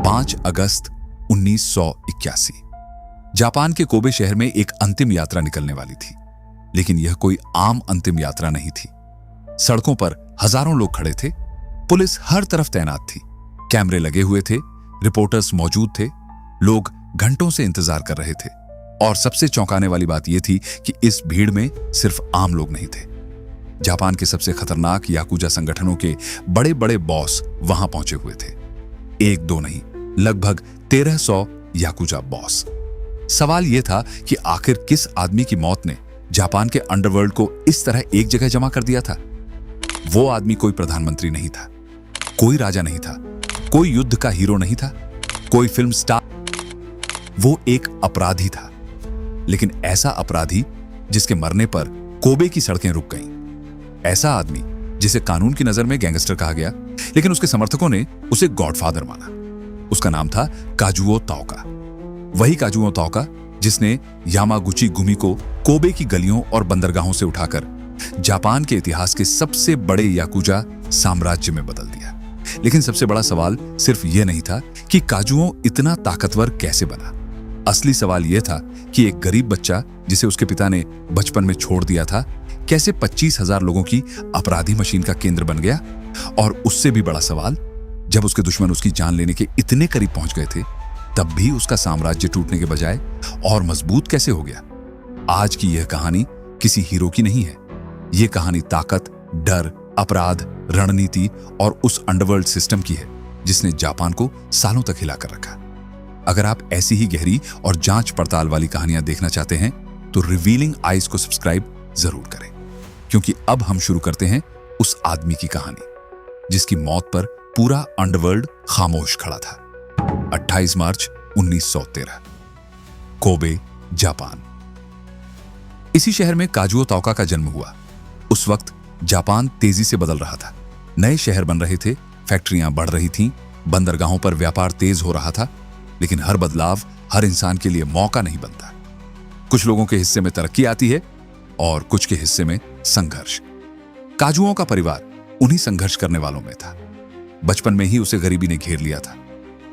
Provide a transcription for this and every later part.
5 अगस्त 1981 Japan के Kobe शहर में एक अंतिम यात्रा निकलने वाली थी, लेकिन यह कोई आम अंतिम यात्रा नहीं थी। सड़कों पर हजारों लोग खड़े थे, पुलिस हर तरफ तैनात थी, कैमरे लगे हुए थे, रिपोर्टर्स मौजूद थे, लोग घंटों से इंतजार कर रहे थे। और सबसे चौंकाने वाली बात यह थी कि इस भीड़ में सिर्फ आम लोग नहीं थे। जापान के सबसे खतरनाक याकुजा संगठनों के बड़े बड़े बॉस वहां पहुंचे हुए थे। एक दो नहीं, लगभग 1300 याकुजा बॉस। सवाल यह था कि आखिर किस आदमी की मौत ने जापान के अंडरवर्ल्ड को इस तरह एक जगह जमा कर दिया था। वो आदमी कोई प्रधानमंत्री नहीं था, कोई राजा नहीं था, कोई युद्ध का हीरो नहीं था, कोई फिल्म स्टार। वो एक अपराधी था, लेकिन ऐसा अपराधी जिसके मरने पर कोबे की सड़कें रुक गईं। ऐसा आदमी जिसे कानून की नजर में गैंगस्टर कहा गया, लेकिन उसके समर्थकों ने उसे गॉडफादर माना। उसका नाम था काजुओ ताओका। वही काजुओ ताओका जिसने यामागुची गुमी को कोबे की गलियों और बंदरगाहों से उठाकर जापान के इतिहास के सबसे बड़े याकुजा साम्राज्य में बदल दिया। लेकिन सबसे बड़ा सवाल सिर्फ यह नहीं था कि काजुओ इतना ताकतवर कैसे बना। असली सवाल यह था कि एक गरीब बच्चा जिसे उसके पिता ने बचपन में छोड़ दिया था, कैसे 25,000 लोगों की अपराधी मशीन का केंद्र बन गया। और उससे भी बड़ा सवाल, जब उसके दुश्मन उसकी जान लेने के इतने करीब पहुंच गए थे, तब भी उसका साम्राज्य टूटने के बजाय और मजबूत कैसे हो गया। आज की यह कहानी किसी हीरो की नहीं है। यह कहानी ताकत, डर, अपराध, रणनीति और उस अंडरवर्ल्ड सिस्टम की है जिसने जापान को सालों तक हिलाकर रखा। अगर आप ऐसी ही गहरी और जांच पड़ताल वाली कहानियां देखना चाहते हैं तो रिवीलिंग आइज को सब्सक्राइब जरूर करें, क्योंकि अब हम शुरू करते हैं उस आदमी की कहानी जिसकी मौत पर पूरा अंडरवर्ल्ड खामोश खड़ा था। 28 मार्च 1913, कोबे, जापान। इसी शहर में काजुओ ताओका का जन्म हुआ। उस वक्त जापान तेजी से बदल रहा था। नए शहर बन रहे थे, फैक्ट्रियां बढ़ रही थीं, बंदरगाहों पर व्यापार तेज हो रहा था। लेकिन हर बदलाव हर इंसान के लिए मौका नहीं बनता। कुछ लोगों के हिस्से में तरक्की आती है और कुछ के हिस्से में संघर्ष। काजुओं का परिवार उन्हीं संघर्ष करने वालों में था। बचपन में ही उसे गरीबी ने घेर लिया था।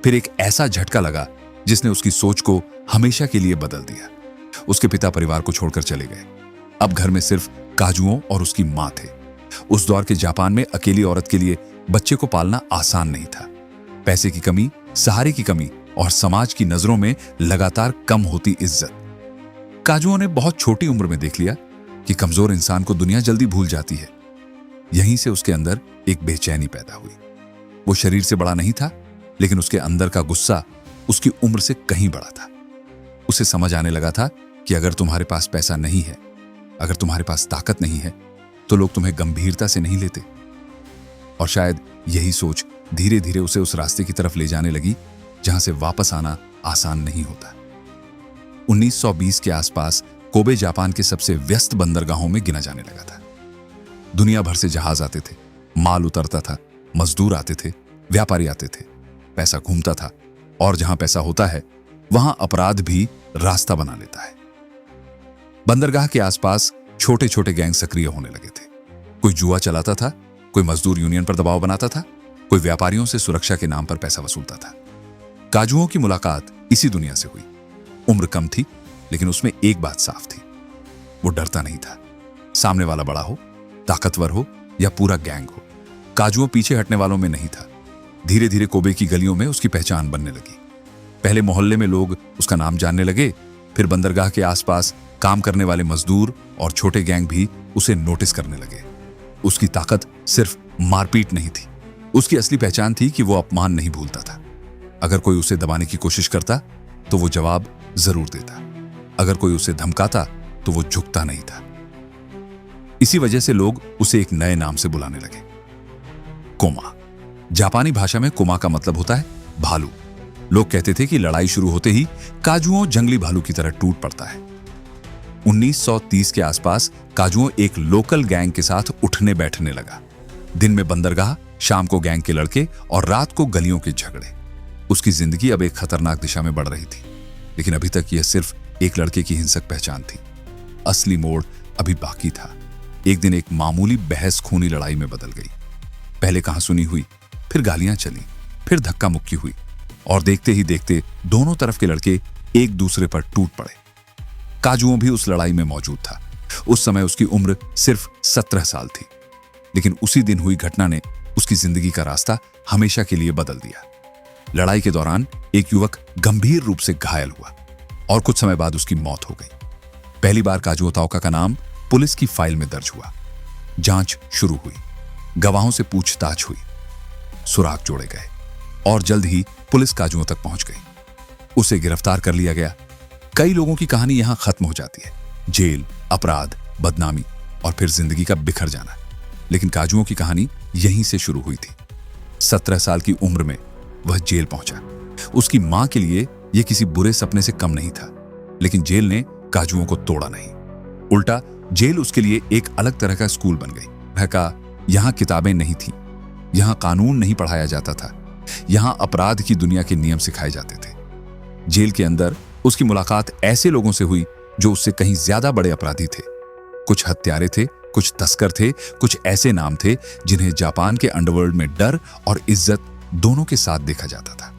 फिर एक ऐसा झटका लगा जिसने उसकी सोच को हमेशा के लिए बदल दिया। उसके पिता परिवार को छोड़कर चले गए। अब घर में सिर्फ काजुओं और उसकी मां थे। उस दौर के जापान में अकेली औरत के लिए बच्चे को पालना आसान नहीं था। पैसे की कमी, सहारे की कमी और समाज की नजरों में लगातार कम होती इज्जत। काजुओं ने बहुत छोटी उम्र में देख लिया कि कमजोर इंसान को दुनिया जल्दी भूल जाती है। यहीं से उसके अंदर एक बेचैनी पैदा हुई। वो शरीर से बड़ा नहीं था, लेकिन उसके अंदर का गुस्सा उसकी उम्र से कहीं बड़ा था। उसे समझ आने लगा था कि अगर तुम्हारे पास पैसा नहीं है, अगर तुम्हारे पास ताकत नहीं है, तो लोग तुम्हें गंभीरता से नहीं लेते। और शायद यही सोच धीरे धीरे उसे उस रास्ते की तरफ ले जाने लगी जहां से वापस आना आसान नहीं होता। 1920 के आसपास कोबे जापान के सबसे व्यस्त बंदरगाहों में गिना जाने लगा था। दुनिया भर से जहाज आते थे, माल उतरता था, मजदूर आते थे, व्यापारी आते थे, पैसा घूमता था। और जहां पैसा होता है वहां अपराध भी रास्ता बना लेता है। बंदरगाह के आसपास छोटे छोटे गैंग सक्रिय होने लगे थे। कोई जुआ चलाता था, कोई मजदूर यूनियन पर दबाव बनाता था, कोई व्यापारियों से सुरक्षा के नाम पर पैसा वसूलता था। काजुओं की मुलाकात इसी दुनिया से हुई। उम्र कम थी, लेकिन उसमें एक बात साफ थी, वो डरता नहीं था। सामने वाला बड़ा हो, ताकतवर हो या पूरा गैंग हो, काजुओं पीछे हटने वालों में नहीं था। धीरे धीरे कोबे की गलियों में उसकी पहचान बनने लगी। पहले मोहल्ले में लोग उसका नाम जानने लगे, फिर बंदरगाह के आसपास काम करने वाले मजदूर और छोटे गैंग भी उसे नोटिस करने लगे। उसकी ताकत सिर्फ मारपीट नहीं थी, उसकी असली पहचान थी कि वो अपमान नहीं भूलता था। अगर कोई उसे दबाने की कोशिश करता तो वो जवाब जरूर देता। अगर कोई उसे धमकाता तो वो झुकता नहीं था। इसी वजह से लोग उसे एक नए नाम से बुलाने लगे, कोमा। जापानी भाषा में कोमा का मतलब होता है भालू। लोग कहते थे कि लड़ाई शुरू होते ही काजुओं जंगली भालू की तरह टूट पड़ता है। 1930 के आसपास काजुओं एक लोकल गैंग के साथ उठने बैठने लगा। दिन में बंदरगाह, शाम को गैंग के लड़के और रात को गलियों के झगड़े। उसकी जिंदगी अब एक खतरनाक दिशा में बढ़ रही थी, लेकिन अभी तक यह सिर्फ एक लड़के की हिंसक पहचान थी। असली मोड़ अभी बाकी था। एक दिन एक मामूली बहस खूनी लड़ाई में बदल गई। पहले कहासुनी हुई, फिर गालियां चली, फिर धक्का मुक्की हुई। और देखते ही देखते दोनों तरफ के लड़के एक दूसरे पर टूट पड़े। काजुओ भी उस लड़ाई में मौजूद था। उस समय उसकी उम्र सिर्फ 17 साल थी, लेकिन उसी दिन हुई घटना ने उसकी जिंदगी का रास्ता हमेशा के लिए बदल दिया। लड़ाई के दौरान एक युवक गंभीर रूप से घायल हुआ और कुछ समय बाद उसकी मौत हो गई। पहली बार काजुओ ताओका का नाम पुलिस की फाइल में दर्ज हुआ। जांच शुरू हुई, गवाहों से पूछताछ हुई, सुराग जोड़े गए और जल्द ही पुलिस काजुओं तक पहुंच गई। उसे गिरफ्तार कर लिया गया। कई लोगों की कहानी यहां खत्म हो जाती है, जेल, अपराध, बदनामी और फिर जिंदगी का बिखर जाना। लेकिन काजुओं की कहानी यहीं से शुरू हुई थी। 17 साल की उम्र में वह जेल पहुंचा। उसकी मां के लिए यह किसी बुरे सपने से कम नहीं था, लेकिन जेल ने काजुओं को तोड़ा नहीं। उल्टा जेल उसके लिए एक अलग तरह का स्कूल बन गई। वह कहा, यहां किताबें नहीं थी, यहां कानून नहीं पढ़ाया जाता था, यहां अपराध की दुनिया के नियम सिखाए जाते थे। जेल के अंदर उसकी मुलाकात ऐसे लोगों से हुई जो उससे कहीं ज्यादा बड़े अपराधी थे। कुछ हत्यारे थे, कुछ तस्कर थे, कुछ ऐसे नाम थे जिन्हें जापान के अंडरवर्ल्ड में डर और इज्जत दोनों के साथ देखा जाता था।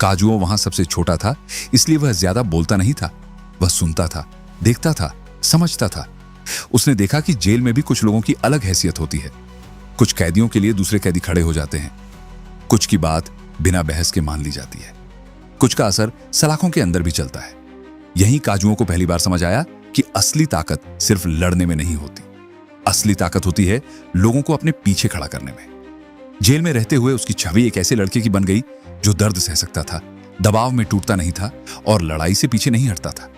काजुओ वहां सबसे छोटा था, इसलिए वह ज्यादा बोलता नहीं था। वह सुनता था, देखता था, समझता था। उसने देखा कि जेल में भी कुछ लोगों की अलग हैसियत होती है। कुछ कैदियों के लिए दूसरे कैदी खड़े हो जाते हैं, कुछ की बात बिना बहस के मान ली जाती है, कुछ का असर सलाखों के अंदर भी चलता है। यहीं काजुओं को पहली बार समझ आया कि असली ताकत सिर्फ लड़ने में नहीं होती, असली ताकत होती है लोगों को अपने पीछे खड़ा करने में। जेल में रहते हुए उसकी छवि एक ऐसे लड़के की बन गई जो दर्द सह सकता था, दबाव में टूटता नहीं था और लड़ाई से पीछे नहीं हटता था।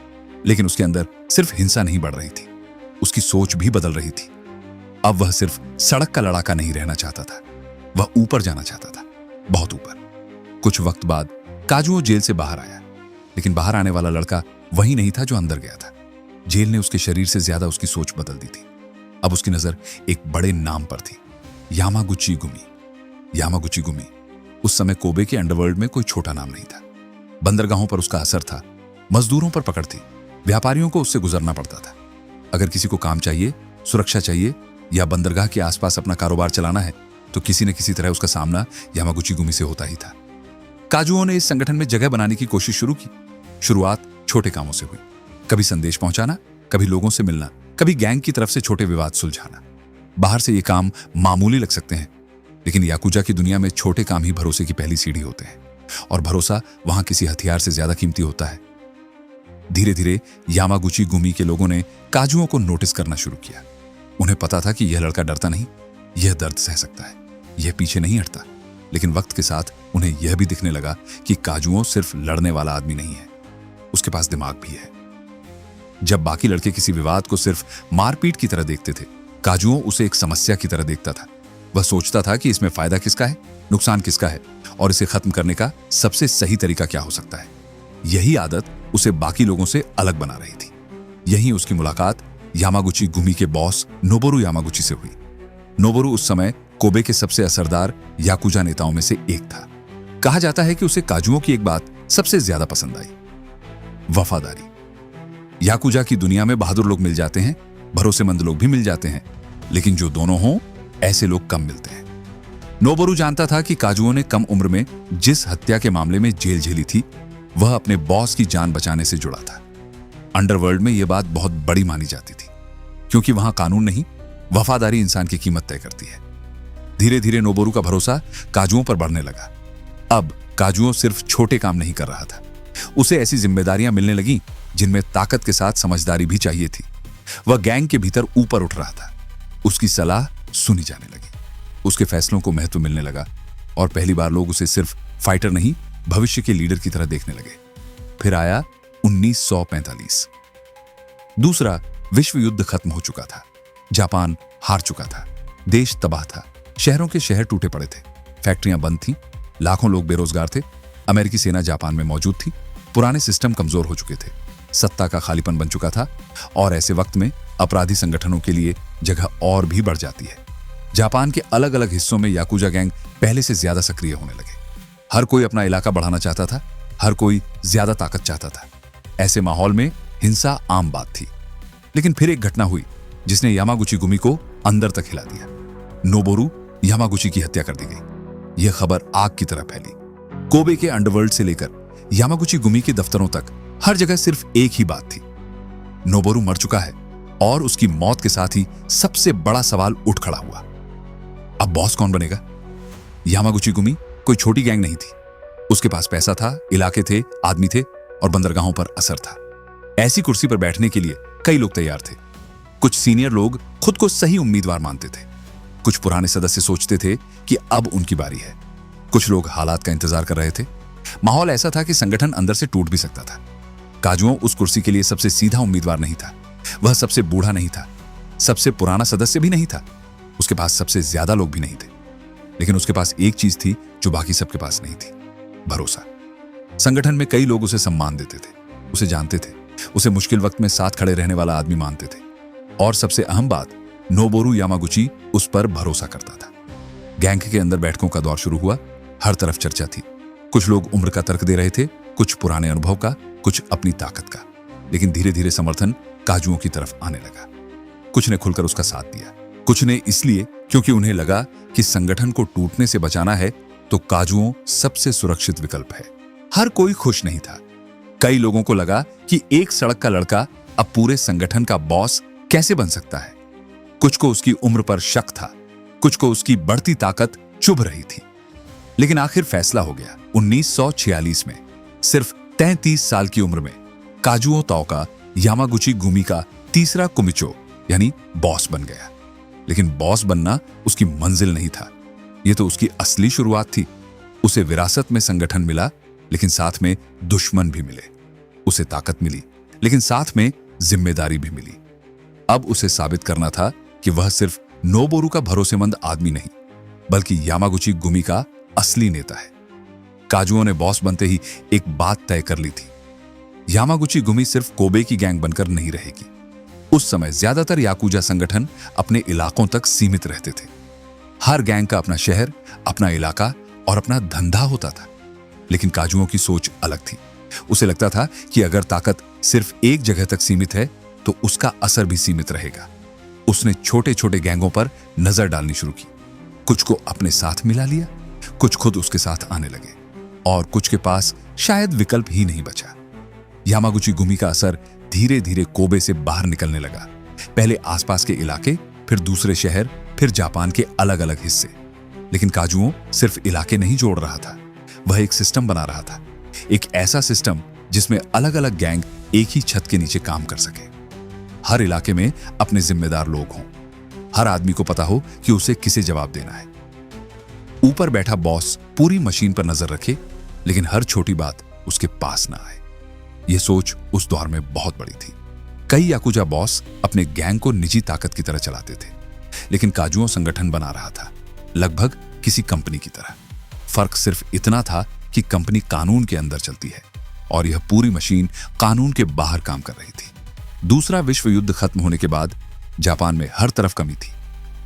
लेकिन उसके अंदर सिर्फ हिंसा नहीं बढ़ रही थी, उसकी सोच भी बदल रही थी। अब वह सिर्फ सड़क का लड़ाका नहीं रहना चाहता था, वह ऊपर जाना चाहता था, बहुत ऊपर। कुछ वक्त बाद काजुओ जेल से बाहर आया, लेकिन बाहर आने वाला लड़का वही नहीं था जो अंदर गया था। जेल ने उसके शरीर से ज्यादा उसकी सोच बदल दी थी। अब उसकी नजर एक बड़े नाम पर थी, यामागुची गुमी। यामागुची गुमी उस समय कोबे के अंडरवर्ल्ड में कोई छोटा नाम नहीं था। बंदरगाहों पर उसका असर था, मजदूरों पर पकड़ थी, व्यापारियों को उससे गुजरना पड़ता था। अगर किसी को काम चाहिए, सुरक्षा चाहिए या बंदरगाह के आसपास अपना कारोबार चलाना है, तो किसी न किसी तरह उसका सामना यामागुची गुमी से होता ही था। काजुओ ने इस संगठन में जगह बनाने की कोशिश शुरू की। शुरुआत छोटे कामों से हुई, कभी संदेश पहुंचाना, कभी लोगों से मिलना, कभी गैंग की तरफ से छोटे विवाद सुलझाना। बाहर से ये काम मामूली लग सकते हैं, लेकिन याकुजा की दुनिया में छोटे काम ही भरोसे की पहली सीढ़ी होते हैं, और भरोसा वहां किसी हथियार से ज्यादा कीमती होता है। धीरे धीरे यामागुची गुमी के लोगों ने काजुओं को नोटिस करना शुरू किया। उन्हें पता था कि यह लड़का डरता नहीं, यह दर्द सह सकता है, यह पीछे नहीं हटता। लेकिन वक्त के साथ उन्हें यह भी दिखने लगा कि काजुओ सिर्फ लड़ने वाला आदमी नहीं है, उसके पास दिमाग भी है। जब बाकी लड़के किसी विवाद को सिर्फ मारपीट की तरह देखते थे, काजुओ उसे एक समस्या की तरह देखता था। वह सोचता था कि इसमें फायदा किसका है, नुकसान किसका है, और इसे खत्म करने का सबसे सही तरीका क्या हो सकता है। यही आदत उसे बाकी लोगों से अलग बना रही थी। यहीं उसकी मुलाकात यामागुची गुमी के बॉस नोबोरू यामागुची से हुई। नोबोरू उस समय कोबे के सबसे असरदार याकुजा नेताओं में से एक था। कहा जाता है कि उसे काजुओं की एक बात सबसे ज्यादा पसंद आई, वफादारी। याकुजा की दुनिया में बहादुर लोग मिल जाते हैं, भरोसेमंद लोग भी मिल जाते हैं, लेकिन जो दोनों हों ऐसे लोग कम मिलते हैं। नोबोरू जानता था कि काजुओ ने कम उम्र में जिस हत्या के मामले में जेल झेली थी, वह अपने बॉस की जान बचाने से जुड़ा था। अंडरवर्ल्ड में यह बात बहुत बड़ी मानी जाती थी, क्योंकि वहां कानून नहीं, वफादारी इंसान की कीमत तय करती है। धीरे धीरे नोबोरू का भरोसा काजुओं पर बढ़ने लगा। अब काजुओ सिर्फ छोटे काम नहीं कर रहा था, उसे ऐसी जिम्मेदारियां मिलने लगी जिनमें ताकत के साथ समझदारी भी चाहिए थी। वह गैंग के भीतर ऊपर उठ रहा था, उसकी सलाह सुनी जाने लगी, उसके फैसलों को महत्व मिलने लगा, और पहली बार लोग उसे सिर्फ फाइटर नहीं, भविष्य के लीडर की तरह देखने लगे। फिर आया 1945। दूसरा विश्व युद्ध खत्म हो चुका था, जापान हार चुका था, देश तबाह था, शहरों के शहर टूटे पड़े थे, फैक्ट्रियां बंद थीं, लाखों लोग बेरोजगार थे, अमेरिकी सेना जापान में मौजूद थी, पुराने सिस्टम कमजोर हो चुके थे, सत्ता का खालीपन बन चुका था, और ऐसे वक्त में अपराधी संगठनों के लिए जगह और भी बढ़ जाती है। जापान के अलग अलग हिस्सों में याकुजा गैंग पहले से ज्यादा सक्रिय होने लगे। हर कोई अपना इलाका बढ़ाना चाहता था, हर कोई ज्यादा ताकत चाहता था। ऐसे माहौल में हिंसा आम बात थी। लेकिन फिर एक घटना हुई जिसने यामागुची गुमी को अंदर तक हिला दिया। नोबोरू यामागुची की हत्या कर दी गई। यह खबर आग की तरह फैली। कोबे के अंडरवर्ल्ड से लेकर यामागुची गुमी के दफ्तरों तक हर जगह सिर्फ एक ही बात थी, नोबोरू मर चुका है। और उसकी मौत के साथ ही सबसे बड़ा सवाल उठ खड़ा हुआ, अब बॉस कौन बनेगा? यामागुची गुमी कोई छोटी गैंग नहीं थी। उसके पास पैसा था, इलाके थे, आदमी थे और बंदरगाहों पर असर था। ऐसी कुर्सी पर बैठने के लिए कई लोग तैयार थे। कुछ सीनियर लोग खुद को सही उम्मीदवार मानते थे, कुछ पुराने सदस्य सोचते थे कि अब उनकी बारी है, कुछ लोग हालात का इंतजार कर रहे थे। माहौल ऐसा था कि संगठन अंदर से टूट भी सकता था। काजुओ उस कुर्सी के लिए सबसे सीधा उम्मीदवार नहीं था, वह सबसे बूढ़ा नहीं था, सबसे पुराना सदस्य भी नहीं था, उसके पास सबसे ज्यादा लोग भी नहीं थे। लेकिन उसके पास एक चीज थी जो बाकी सबके पास नहीं थी, भरोसा। संगठन में कई लोग उसे सम्मान देते थे, उसे जानते थे, उसे मुश्किल वक्त में साथ खड़े रहने वाला आदमी मानते थे। और सबसे अहम बात, नोबोरू यामागुची उस पर भरोसा करता था। गैंग के अंदर बैठकों का दौर शुरू हुआ। हर तरफ चर्चा थी। कुछ लोग उम्र का तर्क दे रहे थे, कुछ पुराने अनुभव का, कुछ अपनी ताकत का। लेकिन धीरे धीरे समर्थन काजुओं की तरफ आने लगा। कुछ ने खुलकर उसका साथ दिया, कुछ ने इसलिए क्योंकि उन्हें लगा कि संगठन को टूटने से बचाना है तो काजुओं सबसे सुरक्षित विकल्प है। हर कोई खुश नहीं था। कई लोगों को लगा कि एक सड़क का लड़का अब पूरे संगठन का बॉस कैसे बन सकता है। कुछ को उसकी उम्र पर शक था, कुछ को उसकी बढ़ती ताकत चुभ रही थी। लेकिन आखिर फैसला हो गया। 1946 में सिर्फ 33 साल की उम्र में काजुओ ताओका यामागुची गुमी का तीसरा कुमिचो यानी बॉस बन गया। लेकिन बॉस बनना उसकी मंजिल नहीं था, यह तो उसकी असली शुरुआत थी। उसे विरासत में संगठन मिला, लेकिन साथ में दुश्मन भी मिले। उसे ताकत मिली, लेकिन साथ में जिम्मेदारी भी मिली। अब उसे साबित करना था कि वह सिर्फ नोबोरू का भरोसेमंद आदमी नहीं, बल्कि यामागुची गुमी का असली नेता है। काजुओं ने बॉस बनते ही एक बात तय कर ली थी, यामागुची गुमी सिर्फ कोबे की गैंग बनकर नहीं रहेगी। उस समय ज्यादातर याकुजा संगठन अपने इलाकों तक सीमित रहते थे। हर गैंग का अपना शहर, अपना इलाका और अपना धंधा होता था। लेकिन काजुओं की सोच अलग थी। उसे लगता था कि अगर ताकत सिर्फ एक जगह तक सीमित है तो उसका असर भी सीमित रहेगा। उसने छोटे छोटे गैंगों पर नजर डालनी शुरू की। कुछ को अपने साथ मिला लिया, कुछ खुद उसके साथ आने लगे और कुछ के पास शायद विकल्प ही नहीं बचा। यामागुची गुमी का असर धीरे धीरे कोबे से बाहर निकलने लगा। पहले आसपास के इलाके, फिर दूसरे शहर, फिर जापान के अलग अलग हिस्से। लेकिन काजुओं सिर्फ इलाके नहीं जोड़ रहा था, वह एक सिस्टम बना रहा था। एक ऐसा सिस्टम जिसमें अलग अलग गैंग एक ही छत के नीचे काम कर सके। हर इलाके में अपने जिम्मेदार लोग हों, हर आदमी को पता हो कि उसे किसे जवाब देना है। ऊपर बैठा बॉस पूरी मशीन पर नजर रखे, लेकिन हर छोटी बात उसके पास ना आए। यह सोच उस दौर में बहुत बड़ी थी। कई याकुजा बॉस अपने गैंग को निजी ताकत की तरह चलाते थे, लेकिन काजुओं संगठन बना रहा था, लगभग किसी कंपनी की तरह। फर्क सिर्फ इतना था कि कंपनी कानून के अंदर चलती है और यह पूरी मशीन कानून के बाहर काम कर रही थी। दूसरा विश्व युद्ध खत्म होने के बाद जापान में हर तरफ कमी थी।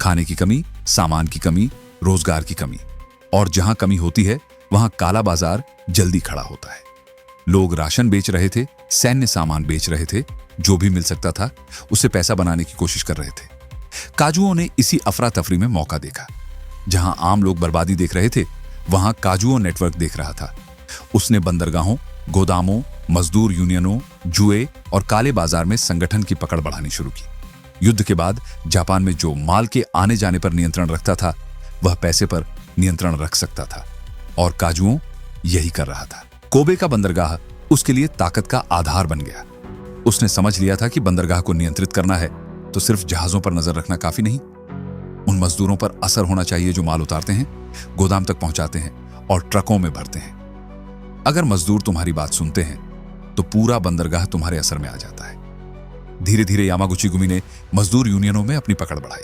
खाने की कमी, सामान की कमी, रोजगार की कमी। और जहां कमी होती है वहां काला बाजार जल्दी खड़ा होता है। लोग राशन बेच रहे थे, सैन्य सामान बेच रहे थे, जो भी मिल सकता था उससे पैसा बनाने की कोशिश कर रहे थे। काजुओं ने इसी अफरा तफरी में मौका देखा। जहां आम लोग बर्बादी देख रहे थे, वहां काजुओ नेटवर्क देख रहा था। उसने बंदरगाहों, गोदामों, मजदूर यूनियनों, जुए और काले बाजार में संगठन की पकड़ बढ़ानी शुरू की। युद्ध के बाद जापान में जो माल के आने जाने पर नियंत्रण रखता था, वह पैसे पर नियंत्रण रख सकता था और काजुओं यही कर रहा था। कोबे का बंदरगाह उसके लिए ताकत का आधार बन गया। उसने समझ लिया था कि बंदरगाह को नियंत्रित करना है तो सिर्फ जहाजों पर नजर रखना काफी नहीं, उन मजदूरों पर असर होना चाहिए जो माल उतारते हैं, गोदाम तक पहुंचाते हैं और ट्रकों में भरते हैं। अगर मजदूर तुम्हारी बात सुनते हैं तो पूरा बंदरगाह तुम्हारे असर में आ जाता है। धीरे धीरे यामागुची गुमी ने मजदूर यूनियनों में अपनी पकड़ बढ़ाई।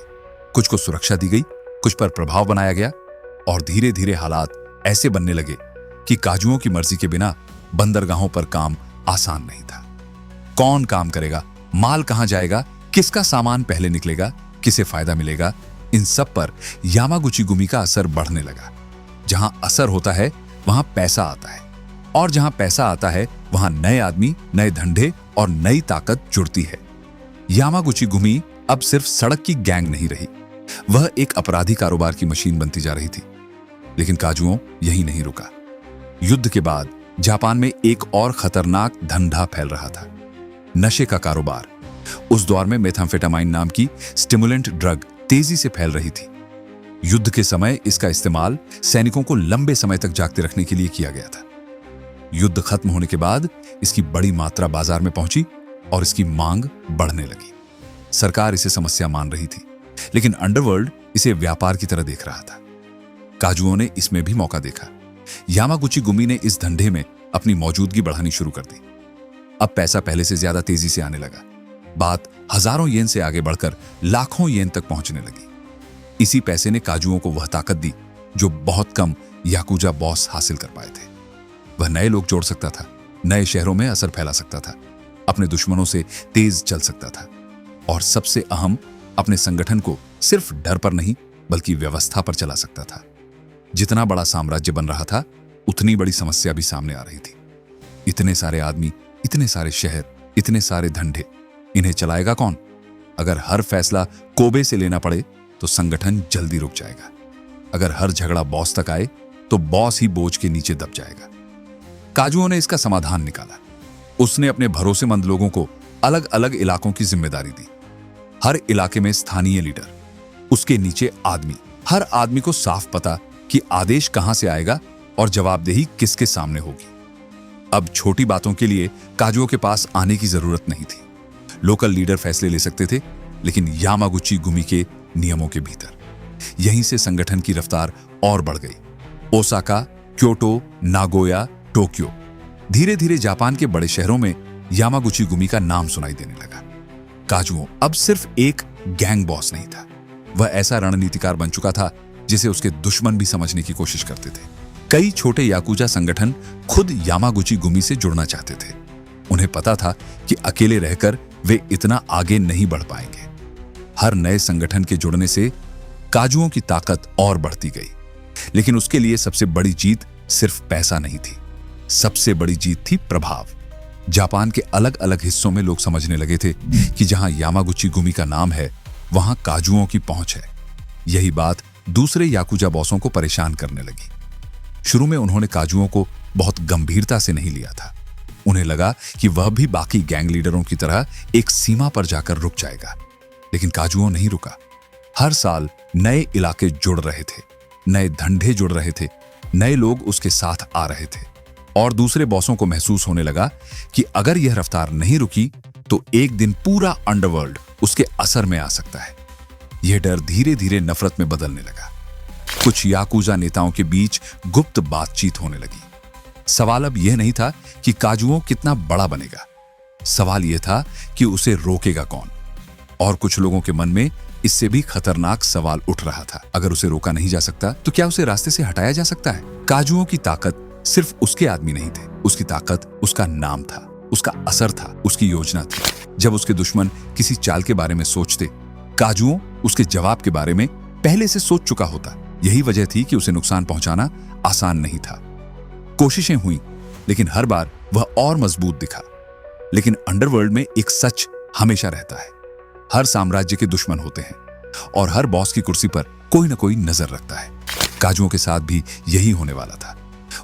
कुछ को सुरक्षा दी गई, कुछ पर प्रभाव बनाया गया और धीरे धीरे हालात ऐसे बनने लगे कि काजुओं की मर्जी के बिना बंदरगाहों पर काम आसान नहीं था। कौन काम करेगा, माल कहां जाएगा, किसका सामान पहले निकलेगा, किसे फायदा मिलेगा, इन सब पर यामागुची गुमी का असर बढ़ने लगा। जहां असर होता है वहां पैसा आता है और जहां पैसा आता है वहां नए आदमी, नए धंधे और नई ताकत जुड़ती है। यामागुची गुमी अब सिर्फ सड़क की गैंग नहीं रही, वह एक अपराधी कारोबार की मशीन बनती जा रही थी। लेकिन काजुओं यही नहीं रुका। युद्ध के बाद जापान में एक और खतरनाक धंधा फैल रहा था, नशे का कारोबार। उस दौर में मेथाम्फेटामाइन नाम की स्टिमुलेंट ड्रग तेजी से फैल रही थी। युद्ध के समय इसका इस्तेमाल सैनिकों को लंबे समय तक जागते रखने के लिए किया गया था। युद्ध खत्म होने के बाद इसकी बड़ी मात्रा बाजार में पहुंची और इसकी मांग बढ़ने लगी। सरकार इसे समस्या मान रही थी, लेकिन अंडरवर्ल्ड इसे व्यापार की तरह देख रहा था। काजुओं ने इसमें भी मौका देखा। यामागुची गुमी ने इस धंधे में अपनी मौजूदगी बढ़ानी शुरू कर दी। अब पैसा पहले से ज्यादा तेजी से आने लगा। बात हजारों येन से आगे बढ़कर लाखों येन तक पहुंचने लगी। इसी पैसे ने काजुओं को वह ताकत दी जो बहुत कम याकुजा बॉस हासिल कर पाए थे। वह नए लोग जोड़ सकता था, नए शहरों में असर फैला सकता था, अपने दुश्मनों से तेज चल सकता था और सबसे अहम, अपने संगठन को सिर्फ डर पर नहीं बल्कि व्यवस्था पर चला सकता था। जितना बड़ा साम्राज्य बन रहा था, उतनी बड़ी समस्या भी सामने आ रही थी। इतने सारे आदमी, इतने सारे शहर, इतने सारे धंधे, इन्हें चलाएगा कौन? अगर हर फैसला कोबे से लेना पड़े तो संगठन जल्दी रुक जाएगा। अगर हर झगड़ा बॉस तक आए तो बॉस ही बोझ के नीचे दब जाएगा। काजुओं ने इसका समाधान निकाला। उसने अपने भरोसेमंद लोगों को अलग अलग इलाकों की जिम्मेदारी दी। हर इलाके में स्थानीय लीडर, उसके नीचे आदमी, हर आदमी को साफ पता कि आदेश कहां से आएगा और जवाबदेही किसके सामने होगी। अब छोटी बातों के लिए काजुओं के पास आने की जरूरत नहीं थी। लोकल लीडर फैसले ले सकते थे, लेकिन यामागुची गुमी के नियमों के भीतर। यहीं से संगठन की रफ्तार और बढ़ गई। ओसाका, क्योटो, नागोया, टोक्यो, धीरे धीरे जापान के बड़े शहरों में यामागुची गुमी का नाम सुनाई देने लगा। काजुओ अब सिर्फ एक गैंग बॉस नहीं था, वह ऐसा रणनीतिकार बन चुका था जिसे उसके दुश्मन भी समझने की कोशिश करते थे। कई छोटे याकुजा संगठन खुद यामागुची गुमी से जुड़ना चाहते थे। उन्हें पता था कि अकेले रहकर वे इतना आगे नहीं बढ़ पाएंगे। हर नए संगठन के जुड़ने से काजुओं की ताकत और बढ़ती गई, लेकिन उसके लिए सबसे बड़ी जीत सिर्फ पैसा नहीं थी, सबसे बड़ी जीत थी प्रभाव। जापान के अलग अलग हिस्सों में लोग समझने लगे थे कि जहां यामागुची गुमी का नाम है, वहां काजुओं की पहुंच है। यही बात दूसरे याकुजा बॉसों को परेशान करने लगी। शुरू में उन्होंने काजुओं को बहुत गंभीरता से नहीं लिया था। उन्हें लगा कि वह भी बाकी गैंग लीडरों की तरह एक सीमा पर जाकर रुक जाएगा, लेकिन काजुओं नहीं रुका। हर साल नए इलाके जुड़ रहे थे, नए धंधे जुड़ रहे थे, नए लोग उसके साथ आ रहे थे और दूसरे बॉसों को महसूस होने लगा कि अगर यह रफ्तार नहीं रुकी तो एक दिन पूरा अंडरवर्ल्ड उसके असर में आ सकता है। यह डर धीरे धीरे नफरत में बदलने लगा। कुछ याकुजा नेताओं के बीच गुप्त बातचीत होने लगी। सवाल अब यह नहीं था कि काजुओं कितना बड़ा बनेगा, सवाल यह था कि उसे रोकेगा कौन। और कुछ लोगों के मन में इससे भी खतरनाक सवाल उठ रहा था, अगर उसे रोका नहीं जा सकता तो क्या उसे रास्ते से हटाया जा सकता है? काजुओं की ताकत सिर्फ उसके आदमी नहीं थे, उसकी ताकत उसका नाम था, उसका असर था, उसकी योजना थी। जब उसके दुश्मन किसी चाल के बारे में सोचते, काजुओं उसके जवाब के बारे में पहले से सोच चुका होता। यही वजह थी कि उसे नुकसान पहुंचाना आसान नहीं था। कोशिशें हुई, लेकिन हर बार वह और मजबूत दिखा। लेकिन अंडरवर्ल्ड में एक सच हमेशा रहता है, हर साम्राज्य के दुश्मन होते हैं और हर बॉस की कुर्सी पर कोई ना कोई नजर रखता है। काजुओं के साथ भी यही होने वाला था।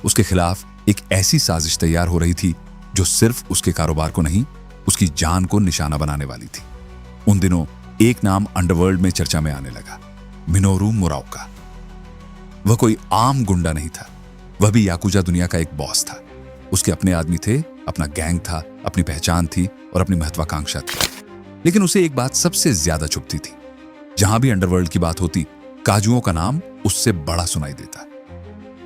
उसके खिलाफ एक ऐसी साजिश तैयार हो रही थी जो सिर्फ उसके कारोबार को नहीं, उसकी जान को निशाना बनाने वाली थी। उन दिनों एक नाम अंडरवर्ल्ड में चर्चा में आने लगा, मिनोरू मुराओका। वह कोई आम गुंडा नहीं था, वह भी याकुजा दुनिया का एक बॉस था। उसके अपने आदमी थे, अपना गैंग था, अपनी पहचान थी और अपनी महत्वाकांक्षा थी। लेकिन उसे एक बात सबसे ज्यादा चुभती थी। जहां भी अंडरवर्ल्ड की बात होती, काजुओं का नाम उससे बड़ा सुनाई देता।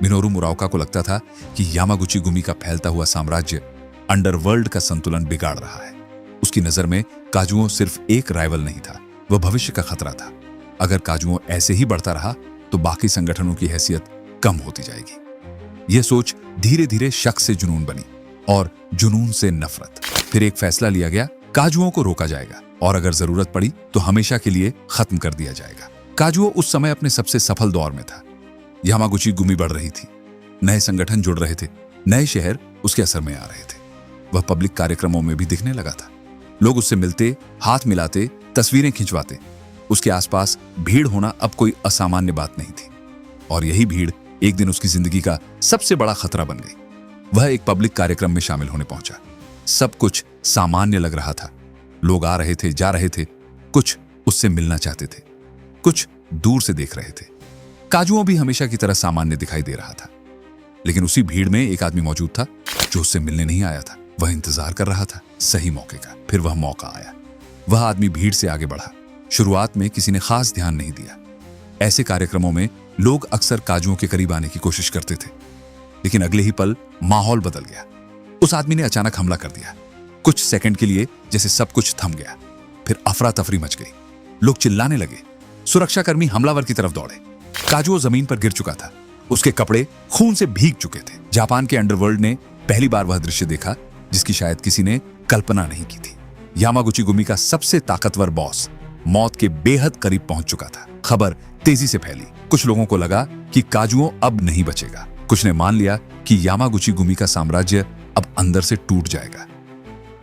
मिनोरू मुराओका को लगता था कि यामागुची गुमी का फैलता हुआ साम्राज्य अंडरवर्ल्ड का संतुलन बिगाड़ रहा है। उसकी नजर में काजुओं सिर्फ एक राइवल नहीं था, वह भविष्य का खतरा था। अगर काजुओं ऐसे ही बढ़ता रहा तो बाकी संगठनों की हैसियत कम होती जाएगी। यह सोच धीरे धीरे शक से जुनून बनी और जुनून से नफरत। फिर एक फैसला लिया गया, काजुओं को रोका जाएगा और अगर जरूरत पड़ी तो हमेशा के लिए खत्म कर दिया जाएगा। काजुओ उस समय अपने सबसे सफल दौर में था। यामागुची गुमी बढ़ रही थी, नए संगठन जुड़ रहे थे, नए शहर उसके असर में आ रहे थे। वह पब्लिक कार्यक्रमों में भी दिखने लगा था। लोग उससे मिलते, हाथ मिलाते, तस्वीरें खिंचवाते। उसके आसपास भीड़ होना अब कोई असामान्य बात नहीं थी और यही भीड़ एक दिन उसकी जिंदगी का सबसे बड़ा खतरा बन गई। वह एक पब्लिक कार्यक्रम में शामिल होने पहुंचा। सब कुछ सामान्य लग रहा था। लोग आ रहे थे, जा रहे थे, कुछ उससे मिलना चाहते थे, कुछ दूर से देख रहे थे। काजुओं भी हमेशा की तरह सामान्य दिखाई दे रहा था। लेकिन उसी भीड़ में एक आदमी मौजूद था जो उससे मिलने नहीं आया था। वह इंतजार कर रहा था सही मौके का। फिर वह मौका आया। वह आदमी भीड़ से आगे बढ़ा। शुरुआत में किसी ने खास ध्यान नहीं दिया। ऐसे कार्यक्रमों में लोग अक्सर काजुओं के करीब आने की कोशिश करते थे, लेकिन अगले ही पल माहौल बदल गया। उस आदमी ने अचानक हमला कर दिया। कुछ सेकंड के लिए जैसे सब कुछ थम गया। फिर अफरा तफरी मच गई। लोग चिल्लाने लगे। सुरक्षाकर्मी हमलावर की तरफ दौड़े। काजुओ जमीन पर गिर चुका था। उसके कपड़े खून से भीग चुके थे। जापान के अंडरवर्ल्ड ने पहली बार वह दृश्य देखा जिसकी शायद किसी ने कल्पना नहीं की थी। यामागुची गुमी का सबसे ताकतवर बॉस मौत के बेहद करीब पहुंच चुका था। खबर तेजी से फैली। कुछ लोगों को लगा कि काजुओ अब नहीं बचेगा। कुछ ने मान लिया कि यामागुची गुमी का साम्राज्य अब अंदर से टूट जाएगा,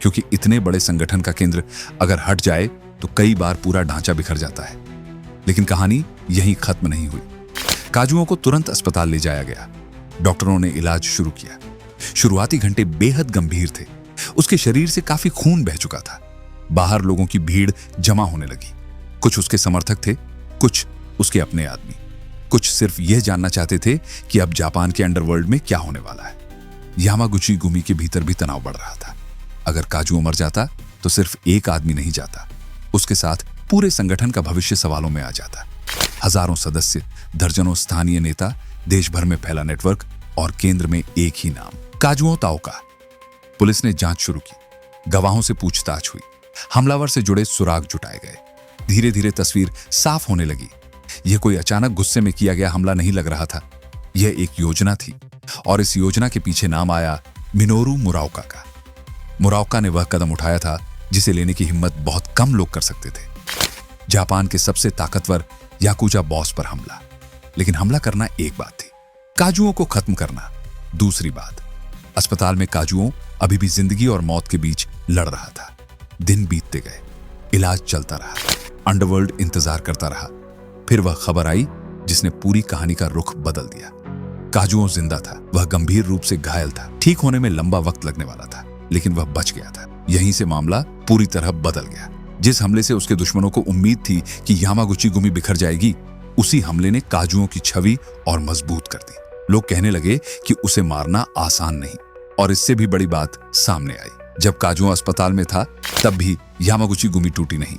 क्योंकि इतने बड़े संगठन का केंद्र अगर हट जाए तो कई बार पूरा ढांचा बिखर जाता है। लेकिन कहानी यहीं खत्म नहीं हुई। काजुओं को तुरंत अस्पताल ले जाया गया। डॉक्टरों ने इलाज शुरू किया। शुरुआती घंटे बेहद गंभीर थे। उसके शरीर से काफी खून बह चुका था। बाहर लोगों की भीड़ जमा होने लगी। कुछ उसके समर्थक थे, कुछ उसके अपने आदमी। कुछ सिर्फ यह जानना चाहते थे कि अब जापान के अंडरवर्ल्ड में क्या होने वाला है। यामागुची गुमी के भीतर भी तनाव बढ़ रहा था। अगर काजुओ मर जाता तो सिर्फ एक आदमी नहीं जाता, उसके साथ पूरे संगठन का भविष्य सवालों में आ जाता। हजारों सदस्य, दर्जनों स्थानीय नेता, देश भर में फैला नेटवर्क और केंद्र में एक ही नाम, काजुओ ताओका। पुलिस ने जांच शुरू की। गवाहों से पूछताछ हुई। हमलावर से जुड़े सुराग जुटाए गए। धीरे धीरे तस्वीर साफ होने लगी। यह कोई अचानक गुस्से में किया गया हमला नहीं लग रहा था। यह एक योजना थी, और इस योजना के पीछे नाम आया मिनोरू मुराओका का। मुराओका ने वह कदम उठाया था जिसे लेने की हिम्मत बहुत कम लोग कर सकते थे। जापान के सबसे ताकतवर याकुजा बॉस पर हमला। लेकिन हमला करना एक बात थी, काजुओं को खत्म करना दूसरी बात। अस्पताल में काजुओं अभी भी जिंदगी और मौत के बीच लड़ रहा था। दिन बीतते गए, इलाज चलता रहा, अंडरवर्ल्ड इंतजार करता रहा। फिर वह खबर आई जिसने पूरी कहानी का रुख बदल दिया। काजुओ जिंदा था। वह गंभीर रूप से घायल था। ठीक होने में लंबा वक्त लगने वाला था, लेकिन वह बच गया था। यहीं से मामला पूरी तरह बदल गया। जिस हमले से उसके दुश्मनों को उम्मीद थी कि यामागुची गुमी बिखर जाएगी, उसी हमले ने काजुओं की छवि और मजबूत कर दी। लोग कहने लगे कि उसे मारना आसान नहीं। और इससे भी बड़ी बात सामने आई। जब काजुओ अस्पताल में था तब भी यामागुची गुमी टूटी नहीं।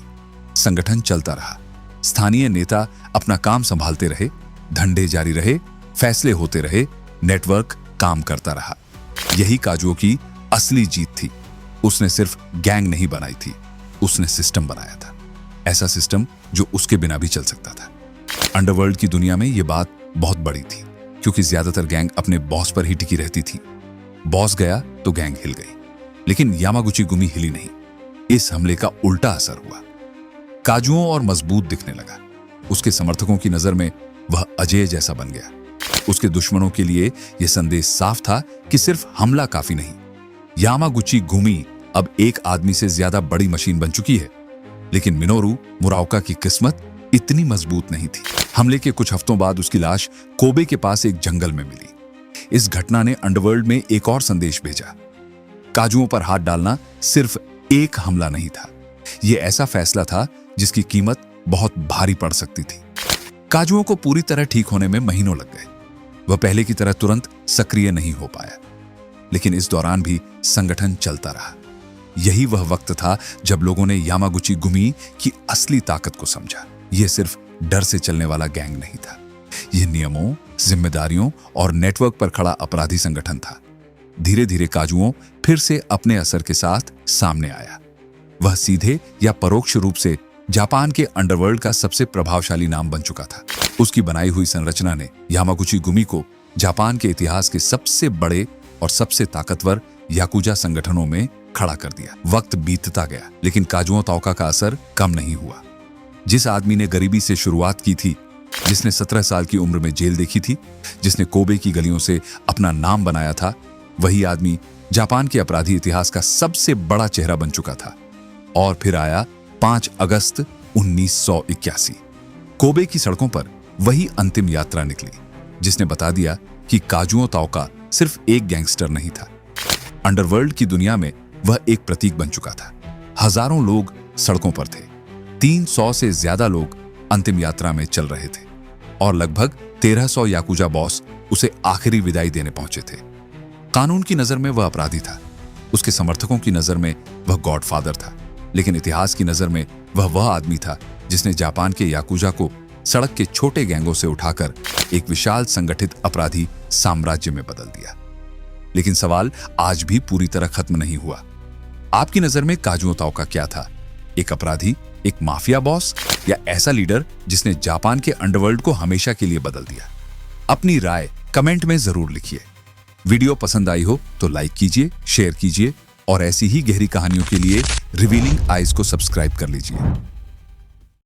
संगठन चलता रहा। स्थानीय नेता अपना काम संभालते रहे, धंधे जारी रहे, फैसले होते रहे, नेटवर्क काम करता रहा। यही काजुओ की असली जीत थी। उसने सिर्फ गैंग नहीं बनाई थी, उसने सिस्टम बनाया था। ऐसा सिस्टम जो उसके बिना भी चल सकता था। अंडरवर्ल्ड की दुनिया में यह बात बहुत बड़ी थी, क्योंकि ज्यादातर गैंग अपने बॉस पर ही टिकी रहती थी। बॉस गया तो गैंग हिल गई, लेकिन यामागुची गुमी हिली नहीं। इस हमले का उल्टा असर हुआ। काजुओं और मजबूत दिखने लगा। उसके समर्थकों की नजर में वह अजय जैसा बन गया। उसके दुश्मनों के लिए यह संदेश साफ था कि सिर्फ हमला काफी नहीं। यामागुची गुमी अब एक आदमी से ज्यादा बड़ी मशीन बन चुकी है। लेकिन मिनोरू मुराओका की किस्मत इतनी मजबूत नहीं थी। हमले के कुछ हफ्तों बाद उसकी लाश कोबे के पास एक जंगल में मिली। इस घटना ने अंडरवर्ल्ड में एक और संदेश भेजा। काजुओं पर हाथ डालना सिर्फ एक हमला नहीं था, यह ऐसा फैसला था जिसकी कीमत बहुत भारी पड़ सकती थी। काजुओं को पूरी तरह ठीक होने में महीनों लग गए। वह पहले की तरह तुरंत सक्रिय नहीं हो पाया, लेकिन इस दौरान भी संगठन चलता रहा। यही वह वक्त था जब लोगों ने यामागुची गुमी की असली ताकत को समझा। यह सिर्फ डर से चलने वाला गैंग नहीं था, यह नियमों, जिम्मेदारियों और नेटवर्क पर खड़ा अपराधी संगठन था। धीरे धीरे काजुओं फिर से अपने असर के साथ सामने आया। वह सीधे या परोक्ष रूप से जापान के अंडरवर्ल्ड का सबसे प्रभावशाली नाम बन चुका था। उसकी बनाई हुई संरचना ने यामागुची गुमी को जापान के इतिहास के सबसे बड़े और सबसे ताकतवर याकुजा संगठनों में खड़ा कर दिया। वक्त बीतता गया, लेकिन काजुओ ताओका का असर कम नहीं हुआ। जिस आदमी ने गरीबी से शुरुआत की थी, जिसने 17 साल की उम्र में जेल देखी थी, जिसने कोबे की गलियों से अपना नाम बनाया था, वही आदमी जापान के अपराधी इतिहास का सबसे बड़ा चेहरा बन चुका था। और फिर आया 5 अगस्त 1981। कोबे की सड़कों पर वही अंतिम यात्रा निकली, जिसने बता दिया कि काजुओ ताओका सिर्फ एक गैंगस्टर नहीं था, अंडरवर्ल्ड की दुनिया में वह एक प्रतीक बन चुका था। हजारों लोग सड़कों पर थे, 300 से ज्यादा लोग अंतिम यात्रा में चल रहे थे और लगभग 1300 याकुजा बॉस उसे आखिरी विदाई देने पहुंचे थे। कानून की नजर में वह अपराधी था, उसके समर्थकों की नजर में वह गॉडफादर था, लेकिन इतिहास की नजर में वह आदमी था जिसने जापान के याकुजा को सड़क के छोटे गैंगों से उठाकर एक विशाल संगठित अपराधी साम्राज्य में बदल दिया। लेकिन सवाल आज भी पूरी तरह खत्म नहीं हुआ। आपकी नजर में काजुओ ताओका क्या था? एक अपराधी, एक माफिया बॉस, या ऐसा लीडर जिसने जापान के अंडरवर्ल्ड को हमेशा के लिए बदल दिया? अपनी राय कमेंट में जरूर लिखिए। वीडियो पसंद आई हो तो लाइक कीजिए, शेयर कीजिए और ऐसी ही गहरी कहानियों के लिए रिवीलिंग आइज को सब्सक्राइब कर लीजिए।